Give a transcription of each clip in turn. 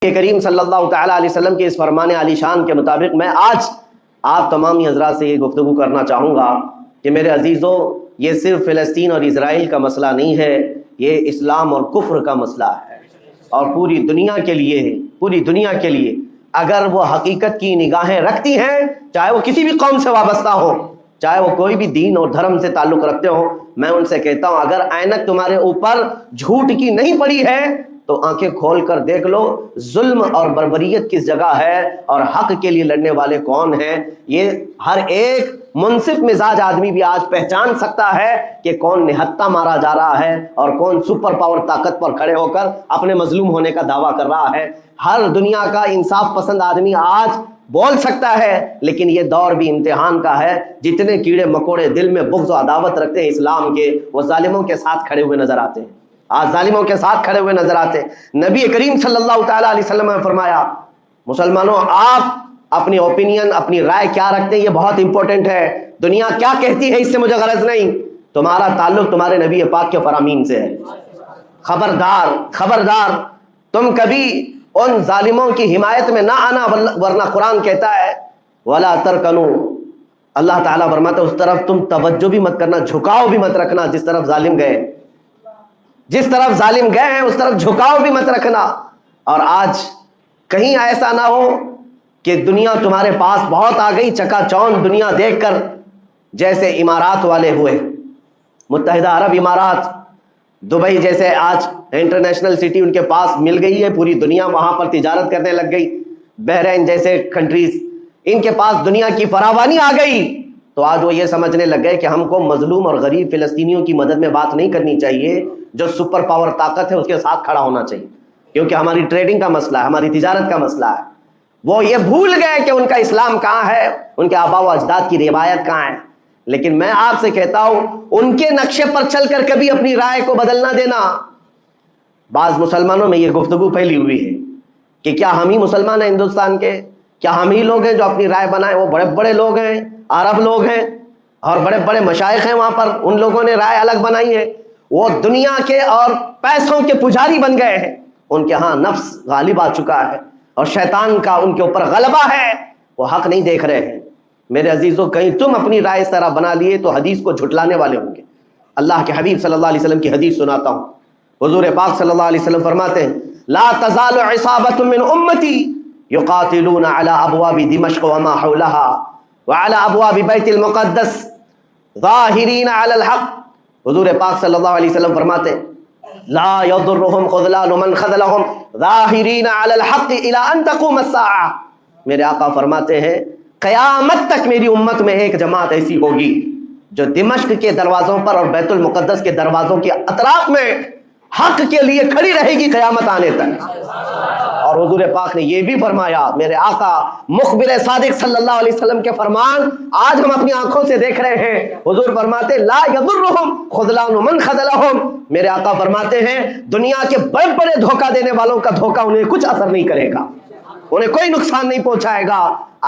کریم صلی اللہ تعالیٰ علیہ وسلم کے اس فرمان علی شان کے مطابق میں آج آپ تمامی حضرات سے یہ گفتگو کرنا چاہوں گا کہ میرے عزیزوں، یہ صرف فلسطین اور اسرائیل کا مسئلہ نہیں ہے، یہ اسلام اور کفر کا مسئلہ ہے، اور پوری دنیا کے لیے ہے۔ پوری دنیا کے لیے اگر وہ حقیقت کی نگاہیں رکھتی ہیں، چاہے وہ کسی بھی قوم سے وابستہ ہو، چاہے وہ کوئی بھی دین اور دھرم سے تعلق رکھتے ہو، میں ان سے کہتا ہوں اگر اینک تمہارے اوپر جھوٹ کی نہیں پڑی ہے تو آنکھیں کھول کر دیکھ لو ظلم اور بربریت کس جگہ ہے اور حق کے لیے لڑنے والے کون ہیں۔ یہ ہر ایک منصف مزاج آدمی بھی آج پہچان سکتا ہے کہ کون نہتہ مارا جا رہا ہے اور کون سپر پاور طاقت پر کھڑے ہو کر اپنے مظلوم ہونے کا دعویٰ کر رہا ہے۔ ہر دنیا کا انصاف پسند آدمی آج بول سکتا ہے، لیکن یہ دور بھی امتحان کا ہے۔ جتنے کیڑے مکوڑے دل میں بغض و عداوت رکھتے ہیں اسلام کے، وہ ظالموں کے ساتھ کھڑے ہوئے نظر آتے ہیں، آج ظالموں کے ساتھ کھڑے ہوئے نظر آتے ہیں۔ نبی کریم صلی اللہ تعالیٰ علیہ وسلم نے فرمایا، مسلمانوں آپ اپنی اوپینین، اپنی رائے کیا رکھتے ہیں یہ بہت امپورٹنٹ ہے۔ دنیا کیا کہتی ہے اس سے مجھے غرض نہیں، تمہارا تعلق تمہارے نبی پاک کے فرامین سے ہے۔ خبردار خبردار، تم کبھی ان ظالموں کی حمایت میں نہ آنا، ورنہ قرآن کہتا ہے وَلَا تَرْكَنُوا، اللہ تعالیٰ فرماتا ہے اس طرف تم توجہ بھی مت کرنا، جھکاؤ بھی مت رکھنا، جس طرف ظالم گئے، جس طرف ظالم گئے ہیں اس طرف جھکاؤ بھی مت رکھنا۔ اور آج کہیں ایسا نہ ہو کہ دنیا تمہارے پاس بہت آ گئی، چکا چوند دنیا دیکھ کر، جیسے امارات والے ہوئے، متحدہ عرب امارات، دبئی جیسے آج انٹرنیشنل سٹی ان کے پاس مل گئی ہے، پوری دنیا وہاں پر تجارت کرنے لگ گئی، بحرین جیسے کنٹریز، ان کے پاس دنیا کی فراوانی آ گئی، تو آج وہ یہ سمجھنے لگ گئے کہ ہم کو مظلوم اور غریب فلسطینیوں کی مدد میں بات نہیں کرنی چاہیے، جو سپر پاور طاقت ہے اس کے ساتھ کھڑا ہونا چاہیے، کیونکہ ہماری ٹریڈنگ کا مسئلہ ہے، ہماری تجارت کا مسئلہ ہے۔ وہ یہ بھول گئے کہ ان کا اسلام کہاں ہے، ان کے آباء و اجداد کی روایت کہاں ہے۔ لیکن میں آپ سے کہتا ہوں ان کے نقشے پر چل کر کبھی اپنی رائے کو بدل نہ دینا۔ بعض مسلمانوں میں یہ گفتگو پھیلی ہوئی ہے کہ کیا ہم ہی مسلمان ہیں ہندوستان کے، کیا ہم ہی لوگ ہیں جو اپنی رائے بنائیں، وہ بڑے بڑے لوگ ہیں، عرب لوگ ہیں اور بڑے بڑے مشائخ ہیں وہاں پر، ان لوگوں نے رائے الگ بنائی ہے، وہ دنیا کے اور پیسوں کے پجاری بن گئے ہیں، ان کے ہاں نفس غالب آ چکا ہے اور شیطان کا ان کے اوپر غلبہ ہے، وہ حق نہیں دیکھ رہے ہیں۔ میرے عزیزوں، کہیں تم اپنی رائے اس طرح بنا لیے تو حدیث کو جھٹلانے والے ہوں گے۔ اللہ کے حبیب صلی اللہ علیہ وسلم کی حدیث سناتا ہوں، حضور پاک صلی اللہ علیہ وسلم فرماتے ہیں لا تزال عصابۃ من امتی یقاتلون علی ابواب دمشق وما حولها وعلى ابواب بیت المقدس ظاہرین علی الحق۔ حضور پاک صلی اللہ علیہ وسلم فرماتے ہیں لا یضرهم خذلان من خذلهم ظاہرین علی الحق الى ان تقوم الساعہ۔ میرے آقا فرماتے ہیں قیامت تک میری امت میں ایک جماعت ایسی ہوگی جو دمشق کے دروازوں پر اور بیت المقدس کے دروازوں کے اطراف میں حق کے لیے کھڑی رہے گی قیامت آنے تک۔ اور حضور پاک نے یہ بھی فرمایا، میرے آقا مخبر صادق صلی اللہ علیہ وسلم کے فرمان آج ہم اپنی آنکھوں سے دیکھ رہے ہیں۔ حضور فرماتے لا یضرهم خذلان من خذلهم، میرے آقا فرماتے ہیں دنیا کے بڑے بڑے دھوکہ دینے والوں کا دھوکہ انہیں کچھ اثر نہیں کرے گا، انہیں کوئی نقصان نہیں پہنچائے گا۔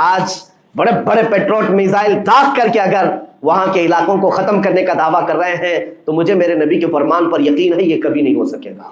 آج بڑے بڑے پیٹروٹ میزائل داغ کر کے اگر وہاں کے علاقوں کو ختم کرنے کا دعویٰ کر رہے ہیں تو مجھے میرے نبی کے فرمان پر یقین ہے یہ کبھی نہیں ہو سکے گا،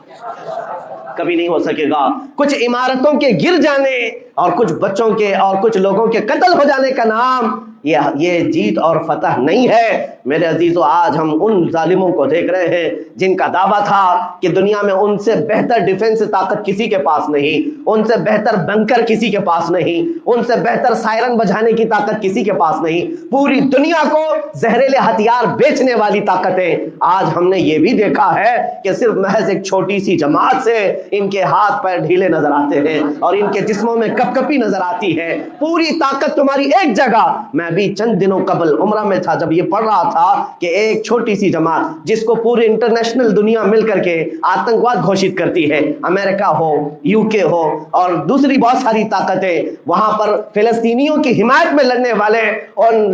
کبھی نہیں ہو سکے گا۔ کچھ عمارتوں کے گر جانے اور کچھ بچوں کے اور کچھ لوگوں کے قتل ہو جانے کا نام یہ جیت اور فتح نہیں ہے۔ میرے عزیزو، آج ہم ان ظالموں کو دیکھ رہے ہیں جن کا دعویٰ تھا کہ دنیا میں ان سے بہتر ڈیفنس طاقت کسی کے پاس نہیں، ان سے بہتر بنکر کسی کے پاس نہیں، ان سے بہتر سائرن بجھانے کی طاقت کسی کے پاس نہیں، پوری دنیا کو زہریلے ہتھیار بیچنے والی طاقتیں۔ آج ہم نے یہ بھی دیکھا ہے کہ صرف محض ایک چھوٹی سی جماعت سے ان کے ہاتھ پیر ڈھیلے نظر آتے ہیں اور ان کے جسموں میں کپ کپی نظر آتی ہے۔ پوری طاقت تمہاری ایک جگہ۔ میں بھی چند دنوں قبل عمرہ میں تھا جب یہ پڑھ رہا تھا کہ ایک چھوٹی سی جماعت جس کو پوری انٹرنیشنل دنیا مل کر کے آتنکواد گھوشت کرتی ہے، امریکہ ہو، یو کے ہو اور دوسری بہت ساری طاقتیں، وہاں پر فلسطینیوں کی حمایت میں لڑنے والے ان